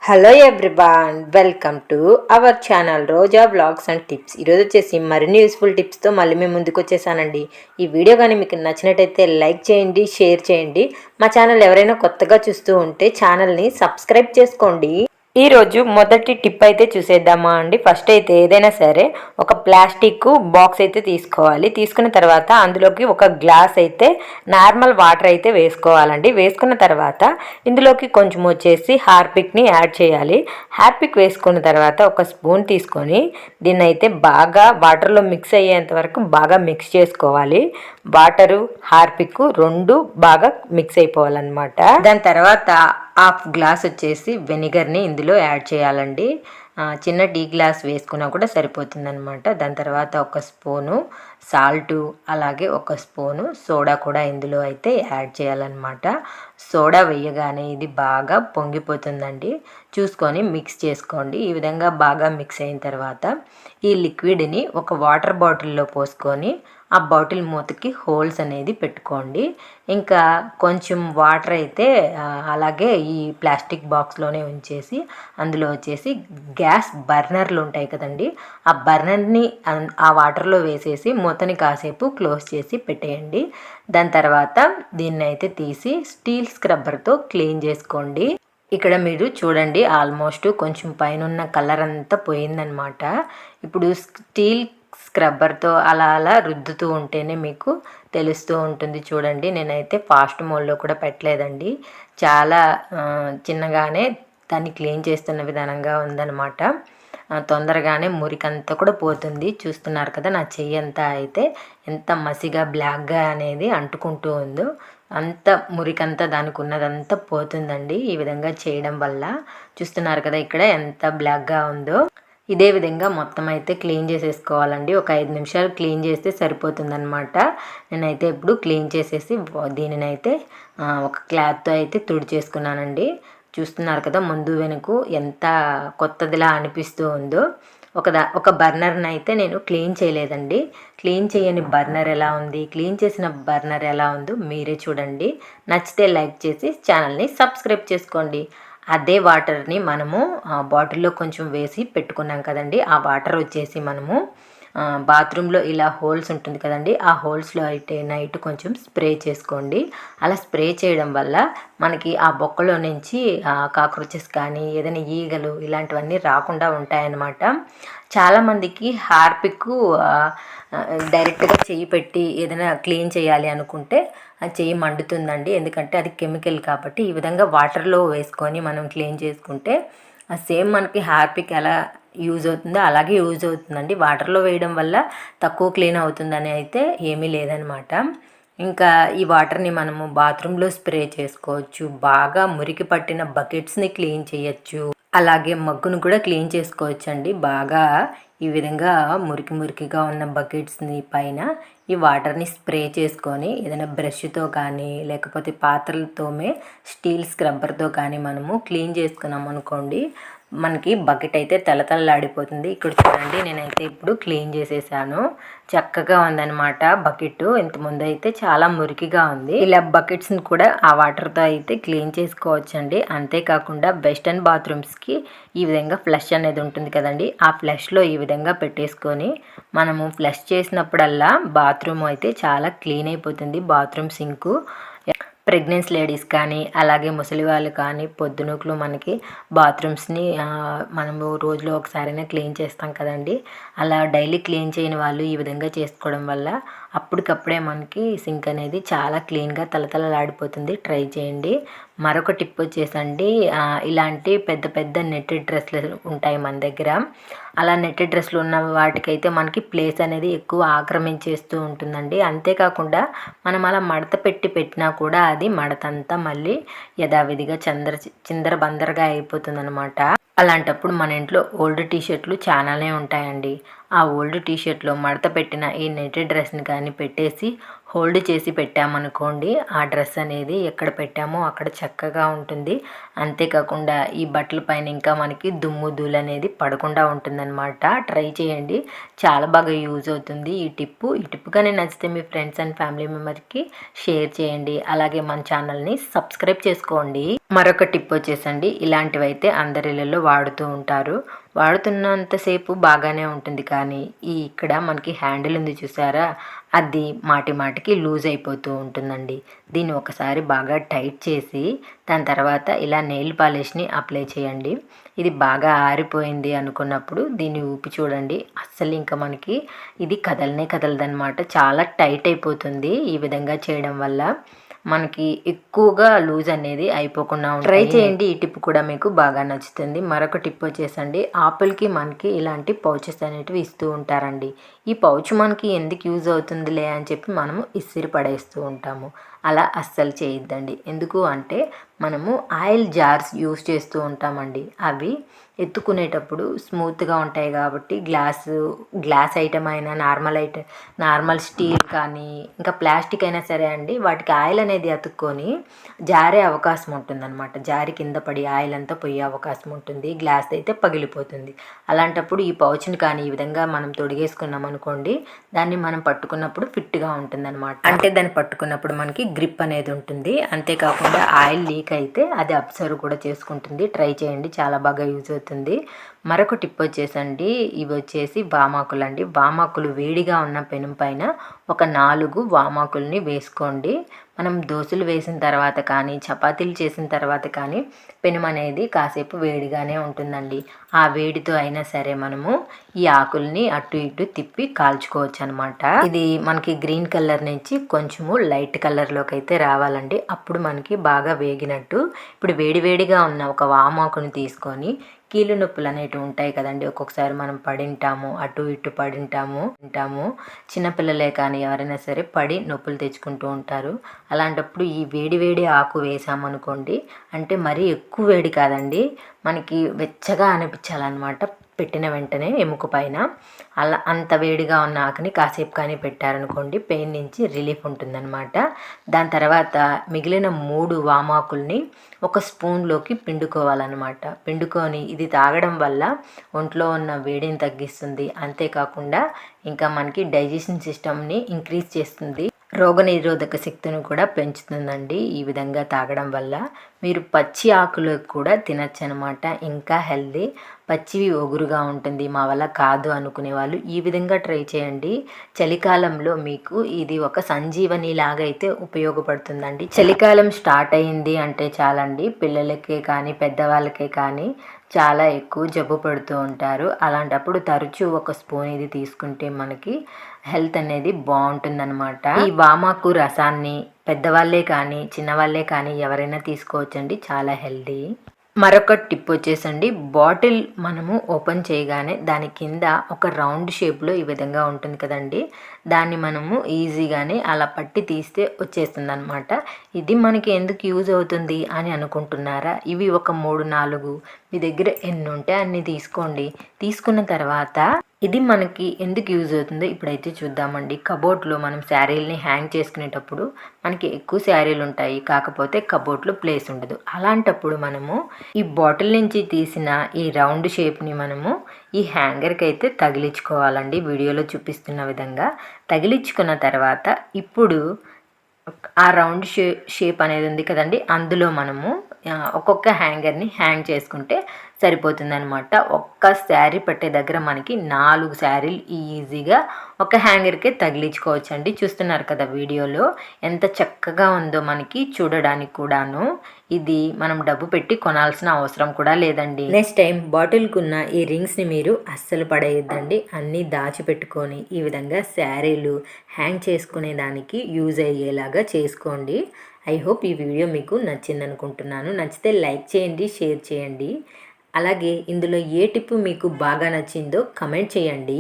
Hello everyone, welcome to our channel Roja vlogs and tips. ఈరోజు వచ్చేసి మరిన్ని useful టిప్స్తో మళ్ళీ మేము ముందుకు వచ్చేసానండి. ఈ వీడియో కానీ మీకు నచ్చినట్టయితే లైక్ చేయండి, షేర్ చేయండి. మా ఛానల్ ఎవరైనా కొత్తగా చూస్తూ ఉంటే ఛానల్ని సబ్స్క్రైబ్ చేసుకోండి. ఈరోజు మొదటి టిప్ అయితే చూసేద్దామా అండి. ఫస్ట్ అయితే ఏదైనా సరే ఒక ప్లాస్టిక్ బాక్స్ అయితే తీసుకోవాలి. తీసుకున్న తర్వాత అందులోకి ఒక గ్లాస్ అయితే నార్మల్ వాటర్ అయితే వేసుకోవాలండి. వేసుకున్న తర్వాత ఇందులోకి కొంచెం వచ్చేసి హార్పిక్ని యాడ్ చేయాలి. హార్పిక్ వేసుకున్న తర్వాత ఒక స్పూన్ తీసుకొని దీన్ని అయితే బాగా వాటర్లో మిక్స్ అయ్యేంత వరకు బాగా మిక్స్ చేసుకోవాలి. వాటరు హార్పిక్ రెండు బాగా మిక్స్ అయిపోవాలన్నమాట. దాని తర్వాత హాఫ్ గ్లాస్ వచ్చేసి వెనిగర్ని ఇందులో యాడ్ చేయాలండి. చిన్న టీ గ్లాస్ వేసుకున్నా కూడా సరిపోతుందన్నమాట. దాని తర్వాత ఒక స్పూను సాల్టు, అలాగే ఒక స్పూను సోడా కూడా ఇందులో అయితే యాడ్ చేయాలన్నమాట. సోడా వేయగానే ఇది బాగా పొంగిపోతుందండి. చూసుకొని మిక్స్ చేసుకోండి. ఈ విధంగా బాగా మిక్స్ అయిన తర్వాత ఈ లిక్విడ్ని ఒక వాటర్ బాటిల్లో పోసుకొని ఆ బాటిల్ మూతకి హోల్స్ అనేది పెట్టుకోండి. ఇంకా కొంచెం వాటర్ అయితే అలాగే ఈ ప్లాస్టిక్ బాక్స్లోనే ఉంచేసి అందులో వచ్చేసి గ్యాస్ బర్నర్లు ఉంటాయి కదండి, ఆ బర్నర్ని ఆ వాటర్లో వేసేసి మూతని కాసేపు క్లోజ్ చేసి పెట్టేయండి. దాని తర్వాత దీన్ని అయితే తీసి స్టీల్ స్క్రబ్బర్తో క్లీన్ చేసుకోండి. ఇక్కడ మీరు చూడండి, ఆల్మోస్ట్ కొంచెం పైన కలర్ అంతా పోయిందనమాట. ఇప్పుడు స్టీల్ స్క్రబ్బర్తో అలా అలా రుద్దుతూ ఉంటేనే మీకు తెలుస్తూ ఉంటుంది. చూడండి, నేనైతే ఫాస్ట్ మోడ్లో కూడా పెట్టలేదండి. చాలా చిన్నగానే దాన్ని క్లీన్ చేస్తున్న విధానంగా ఉందన్నమాట. తొందరగానే మురికంతా కూడా పోతుంది. చూస్తున్నారు కదా, నా చెయ్యి అంతా అయితే ఎంత మసిగా బ్లాక్గా అనేది అంటుకుంటూ ఉందో అంత మురికంతా దానికి ఉన్నదంతా పోతుందండి ఈ విధంగా చేయడం వల్ల. చూస్తున్నారు కదా ఇక్కడ ఎంత బ్లాక్గా ఉందో. ఇదే విధంగా మొత్తం అయితే క్లీన్ చేసేసుకోవాలండి. ఒక 5 నిమిషాలు క్లీన్ చేస్తే సరిపోతుందన్నమాట. నేనైతే ఇప్పుడు క్లీన్ చేసేసి దీనినైతే ఒక క్లాత్తో అయితే తుడిచేసుకున్నానండి. చూస్తున్నారు కదా, ముందు వెనుక ఎంత కొత్తదిలా అనిపిస్తూ ఉందో. ఒక బర్నర్ని అయితే నేను క్లీన్ చేయలేదండి. క్లీన్ చేయని బర్నర్ ఎలా ఉంది, క్లీన్ చేసిన బర్నర్ ఎలా ఉందో మీరే చూడండి. నచ్చితే లైక్ చేసి ఛానల్ని సబ్స్క్రైబ్ చేసుకోండి. అదే వాటర్ని మనము బాటిల్లో కొంచెం వేసి పెట్టుకున్నాం కదండి, ఆ వాటర్ వచ్చేసి మనము బాత్రూంలో ఇలా హోల్స్ ఉంటుంది కదండి, ఆ హోల్స్లో అయితే నైట్ కొంచెం స్ప్రే చేసుకోండి. అలా స్ప్రే చేయడం వల్ల మనకి ఆ బొక్కలో నుంచి కాక్రోచెస్ కానీ ఏదైనా ఈగలు ఇలాంటివన్నీ రాకుండా ఉంటాయన్నమాట. చాలామందికి హార్పిక్ డైరెక్ట్గా చెయ్యి పెట్టి ఏదైనా క్లీన్ చేయాలి అనుకుంటే చెయ్యి మండుతుందండి. ఎందుకంటే అది కెమికల్ కాబట్టి ఈ విధంగా వాటర్లో వేసుకొని మనం క్లీన్ చేసుకుంటే సేమ్ మనకి హార్పిక్ ఎలా యూజ్ అవుతుందో అలాగే యూజ్ అవుతుందండి. వాటర్లో వేయడం వల్ల తక్కువ క్లీన్ అవుతుందని అయితే ఏమీ లేదనమాట. ఇంకా ఈ వాటర్ని మనము బాత్రూంలో స్ప్రే చేసుకోవచ్చు. బాగా మురికి పట్టిన బకెట్స్ని క్లీన్ చేయొచ్చు. అలాగే మగ్గును కూడా క్లీన్ చేసుకోవచ్చు అండి. బాగా ఈ విధంగా మురికిగా ఉన్న బకెట్స్ని పైన ఈ వాటర్ని స్ప్రే చేసుకొని ఏదైనా బ్రష్తో కానీ లేకపోతే పాత్రలతోమే స్టీల్ స్క్రబ్బర్తో కానీ మనము క్లీన్ చేసుకున్నాం అనుకోండి, మనకి బకెట్ అయితే తలతలలాడిపోతుంది. ఇక్కడ చూడండి, నేనైతే ఇప్పుడు క్లీన్ చేసేసాను. చక్కగా ఉందన్నమాట బకెట్. ఇంతకుముందు అయితే చాలా మురికిగా ఉంది. ఇలా బకెట్స్ని కూడా ఆ వాటర్తో అయితే క్లీన్ చేసుకోవచ్చండి. అంతేకాకుండా వెస్టర్న్ బాత్రూమ్స్కి ఈ విధంగా ఫ్లష్ అనేది ఉంటుంది కదండి, ఆ ఫ్లష్లో ఈ విధంగా పెట్టేసుకొని మనము ఫ్లష్ చేసినప్పుడల్లా బాత్రూమ్ అయితే చాలా క్లీన్ అయిపోతుంది. బాత్రూమ్ సింకు ప్రెగ్నెన్సీ లేడీస్ కానీ అలాగే ముసలి వాళ్ళు కానీ పొద్దునూకులు మనకి బాత్రూమ్స్ని మనము రోజులో ఒకసారైనా క్లీన్ చేస్తాం కదండి, అలా డైలీ క్లీన్ చేయని వాళ్ళు ఈ విధంగా చేసుకోవడం వల్ల అప్పటికప్పుడే మనకి సింక్ అనేది చాలా క్లీన్గా తలతలలాడిపోతుంది. ట్రై చేయండి. మరొక టిప్ వచ్చేసండి, ఇలాంటి పెద్ద పెద్ద నెట్టెడ్ డ్రెస్లు ఉంటాయి మన దగ్గర. అలా నెట్టెడ్ డ్రెస్లు ఉన్న వాటికైతే మనకి ప్లేస్ అనేది ఎక్కువ ఆక్రమించేస్తూ ఉంటుందండి. అంతేకాకుండా మనం అలా మడత పెట్టినా కూడా అది మడతంతా మళ్ళీ యథావిధిగా చిందరబందరగా అయిపోతుంది అనమాట. అలాంటప్పుడు మన ఇంట్లో ఓల్డ్ టీషర్ట్లు చాలానే ఉంటాయండి. ఆ ఓల్డ్ టీషర్ట్లో మడత పెట్టిన ఈ నెట్టెడ్ డ్రెస్ని కానీ పెట్టేసి హోల్డ్ చేసి పెట్టామనుకోండి, ఆ డ్రెస్ అనేది ఎక్కడ పెట్టామో అక్కడ చక్కగా ఉంటుంది. అంతేకాకుండా ఈ బట్టల పైన ఇంకా మనకి దుమ్ము ధూళి అనేది పడకుండా ఉంటుందన్నమాట. ట్రై చేయండి, చాలా బాగా యూజ్ అవుతుంది ఈ టిప్ కానీ నచ్చితే మీ ఫ్రెండ్స్ అండ్ ఫ్యామిలీ మెంబర్కి షేర్ చేయండి. అలాగే మన ఛానల్ని సబ్స్క్రైబ్ చేసుకోండి. మరొక టిప్ వచ్చేసండి, ఇలాంటివి అయితే అందరి ఇళ్ళల్లో వాడుతూ ఉంటారు. వాడుతున్నంతసేపు బాగానే ఉంటుంది, కానీ ఇక్కడ మనకి హ్యాండిల్ ఉంది చూసారా, అది మాటికి లూజ్ అయిపోతూ ఉంటుందండి. దీన్ని ఒకసారి బాగా టైట్ చేసి దాని తర్వాత ఇలా నెయిల్ పాలిష్ని అప్లై చేయండి. ఇది బాగా ఆరిపోయింది అనుకున్నప్పుడు దీన్ని ఊపి చూడండి, అస్సలు ఇంకా మనకి ఇది కదలదనమాట. చాలా టైట్ అయిపోతుంది ఈ విధంగా చేయడం వల్ల. మనకి ఎక్కువగా లూజ్ అనేది అయిపోకుండా ట్రై చేయండి. ఈ టిప్ కూడా మీకు బాగా నచ్చుతుంది. మరొక టిప్ వచ్చేసండి, ఆపిల్కి మనకి ఇలాంటి పౌచెస్ అనేటివి ఇస్తూ ఉంటారండి. ఈ పౌచ్ మనకి ఎందుకు యూజ్ అవుతుందిలే అని చెప్పి మనము ఇసిరి పడేస్తూ ఉంటాము. అలా అస్సలు చేయొద్దండి. ఎందుకు అంటే మనము ఆయిల్ జార్స్ యూజ్ చేస్తూ ఉంటామండి. అవి ఎత్తుకునేటప్పుడు స్మూత్గా ఉంటాయి కాబట్టి గ్లాస్ ఐటమ్ అయినా నార్మల్ స్టీల్ కానీ ఇంకా ప్లాస్టిక్ అయినా సరే అండి, వాటికి ఆయిల్ అనేది అతుక్కొని జారే అవకాశం ఉంటుందన్నమాట. జారి కింద పడి ఆయిల్ అంతా పోయే అవకాశం ఉంటుంది. గ్లాస్ అయితే పగిలిపోతుంది. అలాంటప్పుడు ఈ పౌచ్ని కానీ ఈ విధంగా మనం తొడిగేసుకున్నాం అనుకోండి, దాన్ని మనం పట్టుకున్నప్పుడు ఫిట్గా ఉంటుందన్నమాట. అంటే దాన్ని పట్టుకున్నప్పుడు మనకి గ్రిప్ అనేది ఉంటుంది. అంతేకాకుండా ఆయిల్ లీక్ అయితే అది అబ్జర్వ్ కూడా చేసుకుంటుంది. ట్రై చేయండి, చాలా బాగా యూజ్ అవుతుంది. మరొక టిప్ వచ్చేసండి, ఇవి వచ్చేసి వామాకులు అండి. వామాకులు వేడిగా ఉన్న పెనం పైన ఒక 4 వామాకుల్ని వేసుకోండి. మనం దోశలు వేసిన తర్వాత కానీ చపాతీలు చేసిన తర్వాత కానీ పెనం అనేది కాసేపు వేడిగానే ఉంటుందండి. ఆ వేడితో అయినా సరే మనము ఈ ఆకుల్ని అటు ఇటు తిప్పి కాల్చుకోవచ్చు అనమాట. ఇది మనకి గ్రీన్ కలర్ నుంచి కొంచెము లైట్ కలర్లోకి అయితే రావాలండి. అప్పుడు మనకి బాగా వేగినట్టు. ఇప్పుడు వేడిగా ఉన్న ఒక వామాకుని తీసుకొని, కీళ్ళు నొప్పులు అనేటివి ఉంటాయి కదండి, ఒక్కొక్కసారి మనం పడింటాము, అటు ఇటు పడింటాము. చిన్నపిల్లలే కానీ ఎవరైనా సరే పడి నొప్పులు తెచ్చుకుంటూ ఉంటారు. అలాంటప్పుడు ఈ వేడి ఆకు వేసామనుకోండి, అంటే మరీ ఎక్కువ వేడి కాదండి, మనకి వెచ్చగా అనిపించాలన్నమాట. పెట్టిన వెంటనే ఎముక పైన అలా అంత వేడిగా ఉన్న ఆకుని కాసేపు కానీ పెట్టారనుకోండి, పెయిన్ నుంచి రిలీఫ్ ఉంటుందన్నమాట. దాని తర్వాత మిగిలిన 3 వామాకుల్ని ఒక స్పూన్లోకి పిండుకోవాలన్నమాట. పిండుకొని ఇది తాగడం వల్ల ఒంట్లో ఉన్న వేడిని తగ్గిస్తుంది. అంతేకాకుండా ఇంకా మనకి డైజెషన్ సిస్టమ్ని ఇంక్రీజ్ చేస్తుంది. రోగనిరోధక శక్తిని కూడా పెంచుతుందండి ఈ విధంగా తాగడం వల్ల. మీరు పచ్చి ఆకులు కూడా తినచ్చు అనమాట, ఇంకా హెల్దీ. పచ్చివి ఒగురుగా ఉంటుంది, మా వల్ల కాదు అనుకునే వాళ్ళు ఈ విధంగా ట్రై చేయండి. చలికాలంలో మీకు ఇది ఒక సంజీవని లాగా అయితే ఉపయోగపడుతుందండి. చలికాలం స్టార్ట్ అయింది అంటే చాలండి, పిల్లలకే కానీ పెద్దవాళ్ళకే కానీ చాలా ఎక్కువ జబ్బు పడుతూ ఉంటారు. అలాంటప్పుడు తరచూ ఒక స్పూన్ ఇది తీసుకుంటే మనకి హెల్త్ అనేది బాగుంటుందన్నమాట. ఈ వామాకు రసాన్ని పెద్దవాళ్ళే కానీ చిన్నవాళ్ళే కానీ ఎవరైనా తీసుకోవచ్చండి, చాలా హెల్దీ. మరొక టిప్ వచ్చేసండి, బాటిల్ మనము ఓపెన్ చేయగానే దాని కింద ఒక రౌండ్ షేప్లో ఈ విధంగా ఉంటుంది కదండి, దాన్ని మనము ఈజీగానే అలా పట్టి తీస్తే వచ్చేస్తుంది అనమాట. ఇది మనకి ఎందుకు యూజ్ అవుతుంది అని అనుకుంటున్నారా? ఇవి ఒక 3-4 మీ దగ్గర ఎన్ని ఉంటే అన్ని తీసుకోండి. తీసుకున్న తర్వాత ఇది మనకి ఎందుకు యూజ్ అవుతుందో ఇప్పుడైతే చూద్దామండి. కబోర్డ్లో మనం శారీల్ని హ్యాంగ్ చేసుకునేటప్పుడు మనకి ఎక్కువ శారీలు ఉంటాయి, కాకపోతే కబోర్డ్లో ప్లేస్ ఉండదు. అలాంటప్పుడు మనము ఈ బాటిల్ నుంచి తీసిన ఈ రౌండ్ షేప్ని మనము ఈ హ్యాంగర్కి అయితే తగిలించుకోవాలండి. వీడియోలో చూపిస్తున్న విధంగా తగిలించుకున్న తర్వాత ఇప్పుడు ఆ రౌండ్ షేప్ అనేది ఉంది కదండి, అందులో మనము ఒక్కొక్క హ్యాంగర్ని హ్యాంగ్ చేసుకుంటే సరిపోతుందనమాట. ఒక్క శారీ పట్టే దగ్గర మనకి 4 శారీలు ఈజీగా ఒక హ్యాంగర్కే తగిలించుకోవచ్చు అండి. చూస్తున్నారు కదా వీడియోలో ఎంత చక్కగా ఉందో మనకి చూడడానికి కూడాను. ఇది మనం డబ్బు పెట్టి కొనాల్సిన అవసరం కూడా లేదండి. నెక్స్ట్ టైం బాటిల్కున్న ఈ రింగ్స్ని మీరు అస్సలు పడేయొద్దండి. అన్నీ దాచిపెట్టుకొని ఈ విధంగా శారీలు హ్యాంగ్ చేసుకునే దానికి యూజ్ అయ్యేలాగా చేసుకోండి. ఐ హోప్ ఈ వీడియో మీకు నచ్చింది అనుకుంటున్నాను. నచ్చితే లైక్ చేయండి, షేర్ చేయండి. అలాగే ఇందులో ఏ టిప్ మీకు బాగా నచ్చిందో కమెంట్ చేయండి.